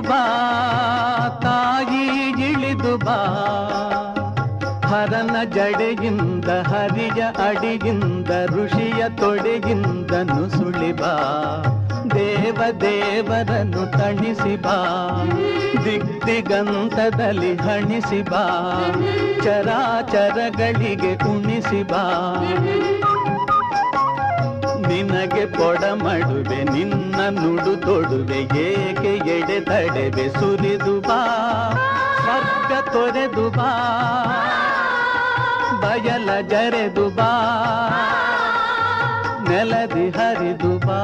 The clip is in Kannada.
ಬಾ ತಾಯಿ ಇಳಿದು ಬಾ ಹರನ ಜಡೆಯಿಂದ ಹರಿಯ ಅಡಿಯಿಂದ ಋಷಿಯ ತೊಡೆಯಿಂದ ನುಸುಳಿ ಬಾ ದೇವ ದೇವರನ್ನು ತಣಿಸಿ ಬಾ ದಿಗ್ದಿಗಂತದಲ್ಲಿ ಹಣಿಸಿ ಬಾ ಚರಾಚರಗಳಿಗೆ ಉಣಿಸಿ ಬಾ ನಿನಗೆ ಕೊಡಮಡುವೆ ನಿನ್ನ ನುಡು ತೊಡುವೆ ಏಕೆ ಎಡೆ ತಡೆವೆ ಸುರಿದು ಬಾ ಸ್ವರ್ಗ ತೊರೆದು ಬಾ ಬಯಲ ಜರೆದು ಬಾ ನೆಲದಿ ಹರಿದು ಬಾ